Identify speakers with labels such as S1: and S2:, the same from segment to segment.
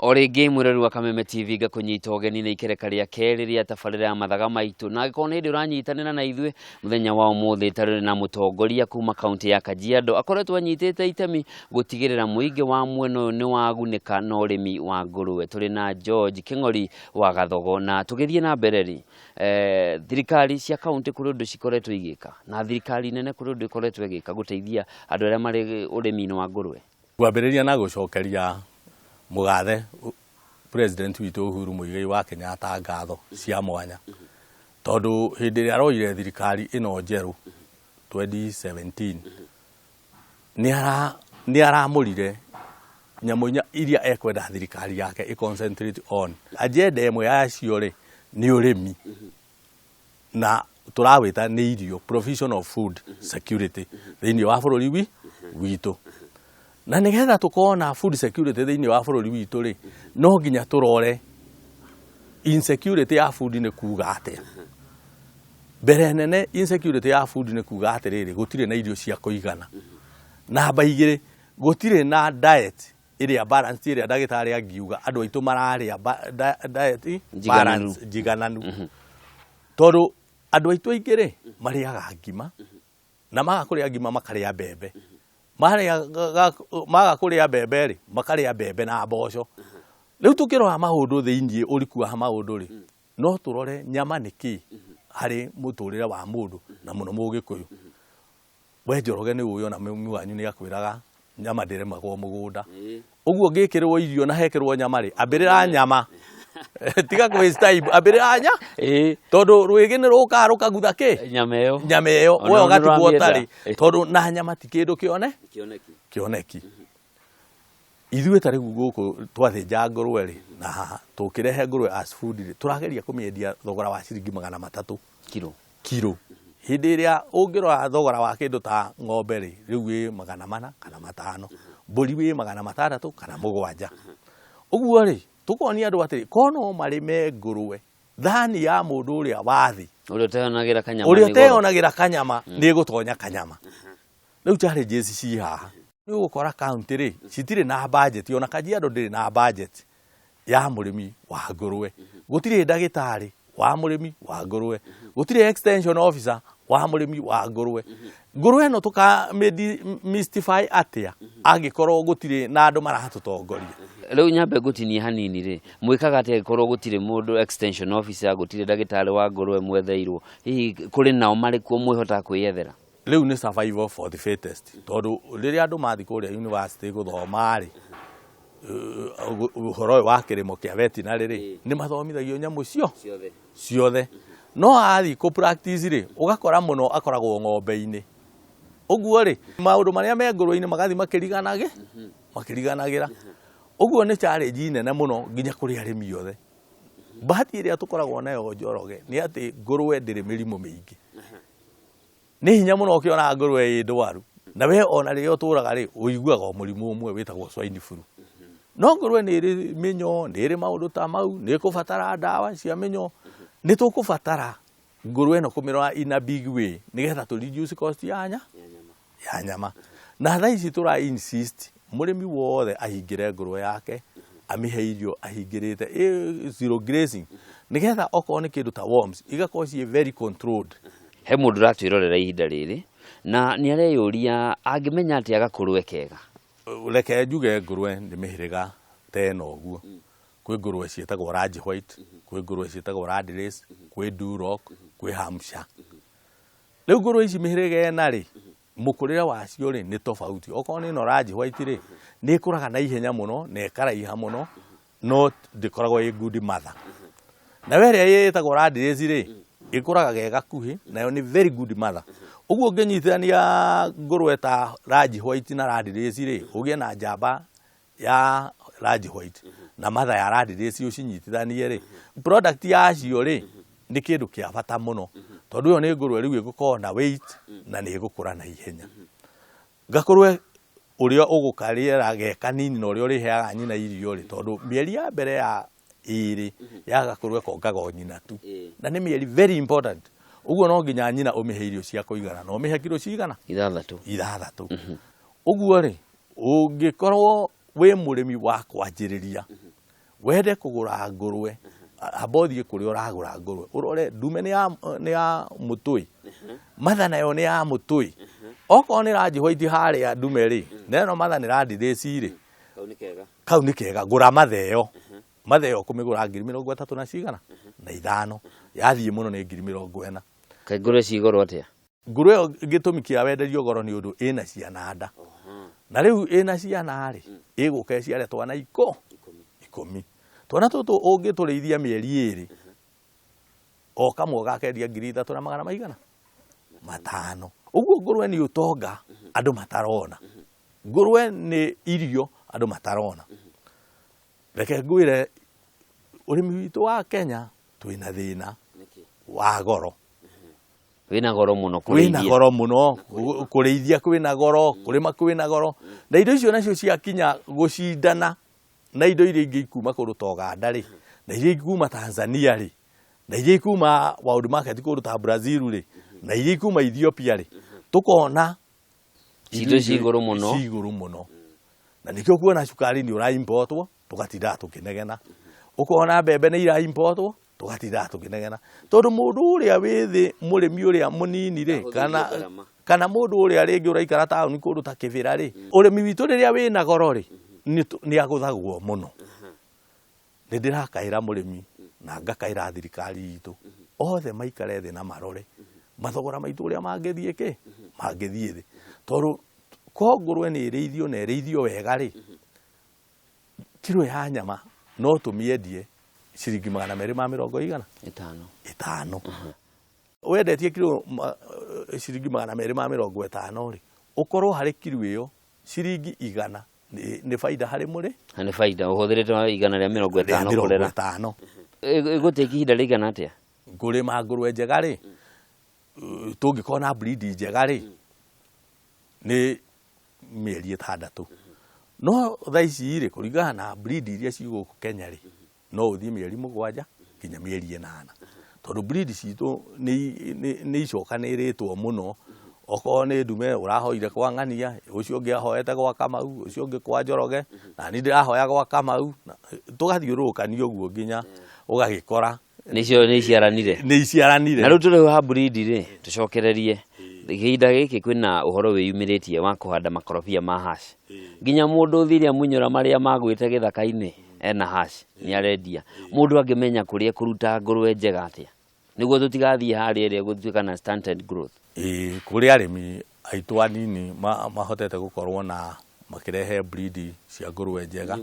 S1: Origi mwireru wa Kameme TV gakunyita ogeni na ikereka ria keri ria tabarira ya mathaga maitu na gikona hindi uranyitanira na ithuĩ muthenya wa umuthi tarĩ na mutongoria kuma kaunti ya Kajiado akoretwo anyitĩte itemi gutigirira muingi wa mweno ni wagunĩka na ũrĩmi wa ngũrũwe. Tũrĩ na George Kĩng'ori wa Gathogo na tũgĩthiĩ na mbere thirikari cia kaunti kũrĩ ũndũ cikoretwo igĩka na thirikari nene kũrĩ ũndũ ikoretwo igĩka gũteithia andũ arĩa marĩ ũrĩmi-inĩ wa ngũrũwe.
S2: Kwambĩrĩria na gũcokeria Mugathe President witu Uhuru Muigai wa Kenyatta ngatho cia mwanya tondu hindi ria roire thirikari ino njeru 2017 ni aramurire nyamunya iria ekwenda thirikari yake concentrate on agenda imwe yacio ri ni urimi na turawita ni irio provision of food security thiini wa bururi witu na nigetha tukona food security thiini wa bururi witu ri no nginya turore insecurity ya food ni kuga atia mbere nene insecurity ya food ni kuga atiriri gutire na irio cia kuigana na baigire gutire na diet iria balance iria dagitari angiuga andu aitu mararia diet balance jigananu tondu andu aitu aingire mariaga ngima na magakuria ngima makaria mbembe maga kuria mbembe ri makaria mbembe na mboco riu tukirora maundu thiini uriku wa maundu ri no turore nyama niki hari muturire wa mundu na muno mugikuyu we Njoroge ni uyo na mumi wanyu ni akwiraga nyama ndiremagwo mugunda uguo ngikirwo irio na hekirwo nyama ri ambirira nyama tiga ku waste time ambirira nya tondu rwigi ni rukaruka gutha ki nyama iyo we ugatigwo tari tondu na nyama ti kindu kioneki ithuĩ tarĩ gũkũ twathinja ngũrũwe ri na tukirehe ngũrũwe as food ri turageria kumiendia thogora wa ciringi 300 kilo hindi iria ungirora thogora wa kindu ta ng'ombe ri riu wi 400 kana 500 mburi wi 600 kana 7 uguo ri tukonia andu atiri kono marime ngũrũwe thani ya mundu uria wathi uria teonagira kanyama ni gutonya kanyama riu challenges ci haha ni gukora county ri citire na budget ona Kajiado ndiri na budget ya murimi wa ngũrũwe gutire ndagitari wa murimi wa ngũrũwe gutire extension officer wa murimi wa ngũrũwe no tuka mystify atia angikorwo gutire na andu marahatutongoria
S1: riu nyambe gutinie hanini ri mwikaga atia korwo gutire mundu extension officer gutire ndagitari wa ngũrũwe mwetheirwo hihi kuri nao mari kuo mwihota kwiyethera
S2: riu ni survival for the fittest tondu riria andu mathi kuria university guthoma ri uhoro wa kirimo kia veterinary ri ni mathomithagio nyamu ciothe no athi ku practice ri ugakora muno akoragwo ng'ombe-ini uguo ri maundu maria me ngũrũwe-ini magathi makiriganagira uguo ni challenge nene muno nginya kuri arimi othe bahati iria tukoragwo nayo Njoroge ni ati ngũrũwe ndiri mirimu mingi ni hinya muno ukiona ngũrũwe ndwaru na we ona ri uturaga ri uiguaga murimu umwe witagwo swine flu no ngũrũwe ni ri minyo ni ri maundu ta mau ni kubatara ndawa cia minyo ni tukubatara ngũrũwe no kumirora in a big way nigetha tu reduce cost ya nyama na tha ici tura insist murimi wothe ahingire ngũrũwe yake amihe irio ahingirite zero grazing nigetha okorwo ni kindu ta worms igakorwo ci very controlled.
S1: He mundu ratwirorera ihinda riri na ni areyuria angimenya ati agakũrũwe kega
S2: reke njuge ngũrũwe ni mihiriga tena uguo kwi ngũrũwe cietagwo Range White kwi ngũrũwe cietagwo Red Race kwi Duroc kwi Hampshire riu ngũrũwe ici mihiriga ena ri mukurire wacio ri ni tofauti okorwo ni no Range White ri ni ikuraga na ihenya muno na ikaraiha muno no ndikoragwo i good mother na weria yetagwo Red Race ri ikuraga gega kuhi nayo ni very good mother uguo nginyithania ngũrũwe ta Range White na Red Race ri ugie na njamba ya Range White na mother ya Red Race ucinyithithanie ri product yacio ri ni kindu kia bata muno tondu yo ni ngũrũwe riu igukorwo na weight na ni igukura na ihenya ngakũrũwe uria ugukarira geka nini na uria uriheaga nyina irio ri tondu mieri ya mbere ya iri ya gakũrũwe kongaga nyina tu na ni mieri very important uguo no nginya nyina umihe irio cia kuigana no umihe kilo cigana 6 uguo ri ungikorwo we murimi wa kwanjiriria wende kugura ngurwe abothie kuri uragura ngurwe urore ndume ni ya mutui matha nayo ni ya mutui oko ni raji white haria ndume ri neno matha ni raditheci ri kau ni kega ngura matheo matheo kumigura 35 na cigana na 5 yathie muno ni 40
S1: kai ngurwe cigoro atia
S2: ngurwe gitumi kia wenderio goro ni undu ina ciana nda na riu ina ciana ri iguke ciare twana 10 twana tutu ungitũrĩithia mĩeri 2 o kamwe gakendia 3,500 maigana 5 uguo ngũrwe ni utonga andu matarona ngũrwe ni irio andu matarona reke ngwire urimi witu wa Kenya twina thina wa goro
S1: wina goro muno
S2: kwina goro muno kurĩithia kwina goro kurima kwina goro na indo icio nacio ciakinya gucindana na indo iria ingĩ ikuma kũndũ ta Uganda ri na iria ikuma Tanzania ri na iria ikuma world market kũndũ ta Brazil ri na iria ikuma Ethiopia ri tukona
S1: indo cigoro
S2: muno na nikio kuona cukari ni ura importwo tugatinda tukinegena ukona mbembe ni ira importwo tugatinda tukinegena tondu mundu uria withi murimi uria munini ri kana mundu uria ringi uraikara tauni kũndũ ta Kibira ri urimi witu riria wina goro ri ni aguthagwo muno ni ndirakaira murimi na ngakaira thirikari itu othe maikare thi na marore mathogora maitu uria mangithie mangithie thi tondu ko ngũrwe ni ĩrĩithio na ĩrĩithio wega ri kilo ya nyama no tumiendie ciringi 250 5 wendetie kilo ciringi 250 ri ukorwo hari kilo iyo ciringi 100 ni faida hari muri
S1: ni faida uhuthirite 150 kurera iguteki ihinda rigana atia
S2: ngurima ngũrwe njega ri tungikona breed njega ri ni mieri 6 no thaici ri kuringana na breed iria ciguku Kenya ri no uthie mieri 7 kinya mieri 8 tondu breed citu ni icokanĩrĩtwo muno oko ni ndume urahoire kwa ng'ania ucio ungi ahoete gwa Kamau ucio ungi kwa Njoroge na ni ndirahoya gwa Kamau tugathiurukanio uguo nginya ugagikora
S1: ni iciaranire na riu turi ha breed ri tucokererie ihinda giki kwina uhoro wiyumiritie wa kuhanda makorobia ma hash nginya mundu thiria munyora maria magwite githaka-ini ena hash ni arendia mundu angimenya kuria kuruta ngũrwe njega atia niguo tutigathie haria ire gutuika na stunted growth
S2: kuri arimi aitu anini mahotete gukorwo na makirehe breed cia ngũrwe njega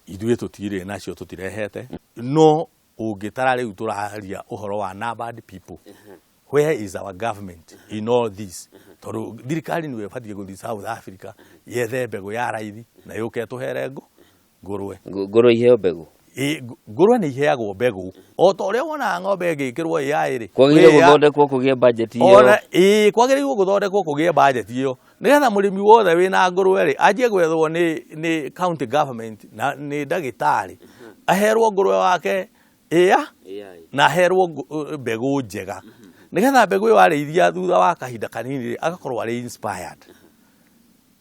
S2: ithuĩ tutire nacio tutirehete no ungitara riu turaria uhoro wa numbered people where is our government in all this tondu thirikari ni webatie guthi South Africa yethe mbegu ya raithi na yuke tuhere ngũrwe
S1: iheo mbegu
S2: ngũrwe ni iheagwo mbegu o ta uria wona ng'ombe ngikirwo yairi
S1: kwagire guthondekwo kugie budget iyo
S2: ona kwagire guthondekwo kugie budget iyo nigetha murimi wothe wina ngũrwe ri anjie gwethwo ni county government na ni ndagitari aherwo ngũrwe wake na aherwo mbegu njega nigetha mbegu iyo arĩithia thutha wa kahinda kanini agakorwo ari inspired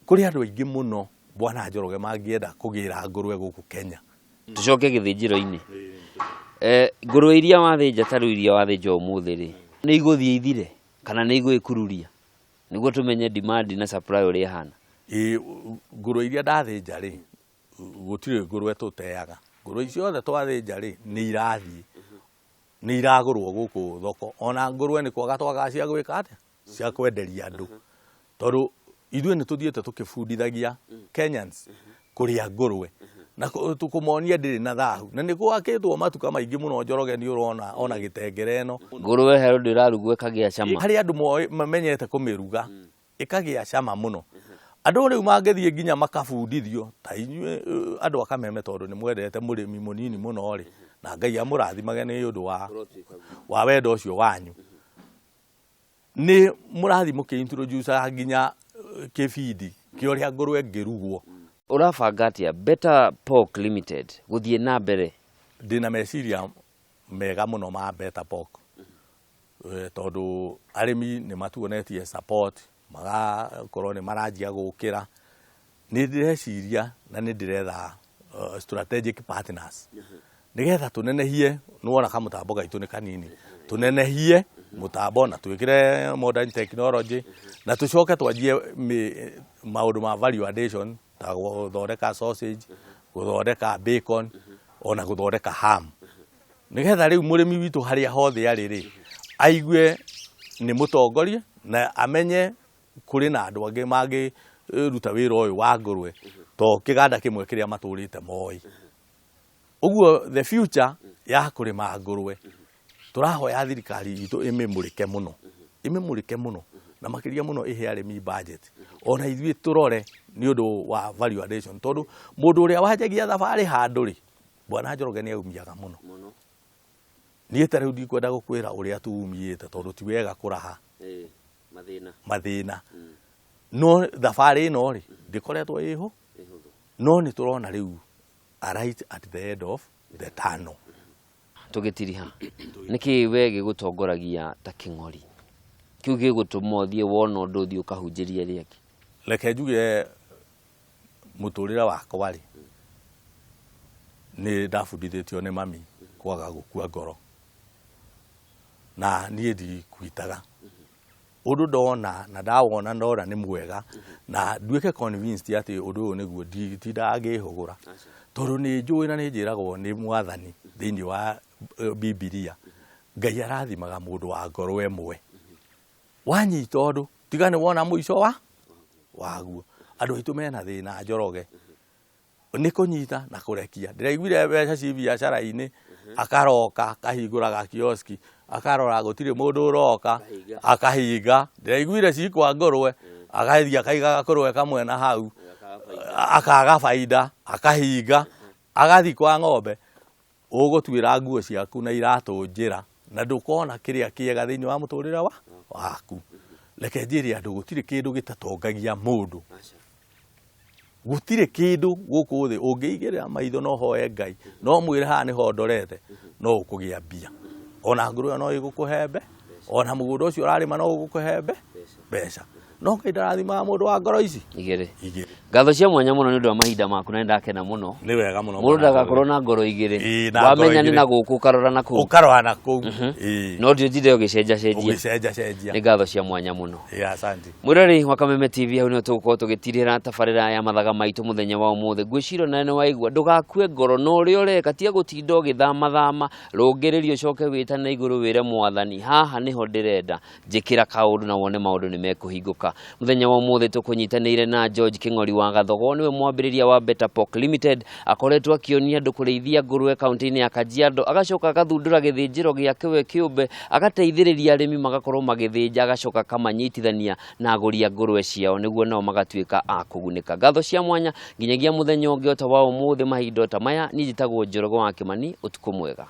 S2: kuri andu aingi muno bwana Njoroge mangienda kugira ngũrwe guku Kenya
S1: tucoke githinjiro-ini ngũrwe iria wathinja taru iria wathinja umuthi ri ni iguthie ithire kana ni igwikururia niguo tumenye demand na supply uria hana
S2: ngũrwe iria ndathinja ri gutire ngũrwe tuteaga ngũrwe icio othe twathinja ri ni irathie ni iragurwo guku thoko ona ngũrwe ni kwaga twaga cia gwika atia cia kwenderia andu tondu ithuĩ ni tuthiete tukibundithagia Kenyans kuria ngũrwe na tukumonia ndiri na thahu na ni gwakitwo matuka maingi muno Njoroge ni urona ona gitengere no
S1: ngũrwe hero ndirarugu ikagia cama
S2: hari andu mamenyete kumiruga ikagia cama muno andu riu mangithie nginya makabundithio ta inyuĩ andu akameme tondu ni mwendete murimi munini muno ri na Ngai amurathimage ni undu wa wendo ucio wanyu ni murathi mukiintroduce nginya kibindi kioria ngũrwe ngirugwo
S1: urabanga atia Better Pork Limited guthie na mbere
S2: ndina meciria mega muno ma Better Pork tondu arimi ni matuonetie support magakorwo ni maranjia gukira ni ndireciria na ni ndiretha strategic partners nigetha tunenehie nuona kama mutambo gaitu ni kanini tunenehie mutambo na twikire modern technology na tucoke twanjie maundu ma value addition ta guthondeka sausage guthondeka bacon ona guthondeka ham nigetha riu murimi witu haria hothe ariri aigue ni mutongoria na amenye kuri na andu angi mangi ruta wira uyu wa ngurwe to kiganda kimwe kiria maturite moi uguo the future ya kurima ngurwe turahoya thirikari itu imemurike muno na makiria muno ihe arimi budget ona ithui turore ni undu wa value addition tondu mundu uria wajagia thabari handu ri bwana Njoroge ni aumiaga muno ni etare ndi kwenda gukwira uria tuumiite tondu ti wega kuraha mathina no thabari no ri ndikoretwo iho no ni turona riu right at the end of the tunnel
S1: tugitiriha niki wege gutongoragia ta king'ori kiu gigutuma thie wona undu thie ukahunjiria riaki
S2: leke njuge muturira wakwa ri ni ndabundithitio ni mami kwaga gukua ngoro na nie ndi kuitaga undu ndona na ndawona ndora ni mwega na nduike convinced ati undu uyu niguo ndangihugura tondu ni njui na ni njiragwo ni mwathani thiini wa Bibilia Ngai arathimaga mundu wa ngoro emwe wanyita undu tigane wona muico waguo andu aitu mena thina Njoroge ni kunyita na kurekia ndiraiguire mbeca ci biacara-ini akaroka kahinguraga kioski akarora gutire mundu uroka akahinga ndiraiguire ci kwa ngorwe agathia akaigaga kurwe kamwe na hau akaga faida akahinga agathi kwa ng'ombe ugutwira nguo ciaku na iratu njira na ndukona kiria kiega thiini wa muturira waku leke njiri andu gutire kindu gitatongagia mundu gutire kindu guku thi ungiigirira maitho no hoye Ngai no mwire ha ni ho ndorete no ukugia mbia ona nguru no igukuhembe ona mugundo ucio urarima no ugukuhembe beca no Ngai ndarathima mundu wa ngoro ici
S1: igire ngatho cia mwanya muno ni undu wa mahinda maku na ndakena muno
S2: ni wega muno
S1: mundu ndagakorwo na ngoro igire wamenya ni na guku ukarora na kuu no ndio njire ugicenjia ni ngatho cia mwanya muno
S2: asante
S1: mwirori wa Kameme TV hau ni tugukorwo tugitirira tabarira ya mathaga maitu muthenya wa umuthi gwiciro nene waigua ndugakue ngoro no uri ureka tia gutinda ugithama rungiririo coke witane iguru wire mwathani haha niho ndirenda njikira kaundu na wone maundu ni mekuhinguka muthenya wa umuthi tukunyitanire na George King'ori wa Gathogo niwe mwambiriria wa Better Pork Limited akoretwo akionia andu kureithia ngurwe kaunti-ini ya Kajiado agacoka agathundura githinjiro giake we kiumbe agateithiriria arimi magakorwo magithinja agacoka kamanyitithania na aguri a ngurwe ciao niguo nao magatuika a kuguneka ngatho cia mwanya nginyagia muthenya ungi ota wa umuthi mahinda ta maya ni njitagwo Njoroge wa Kimani utuku mwega.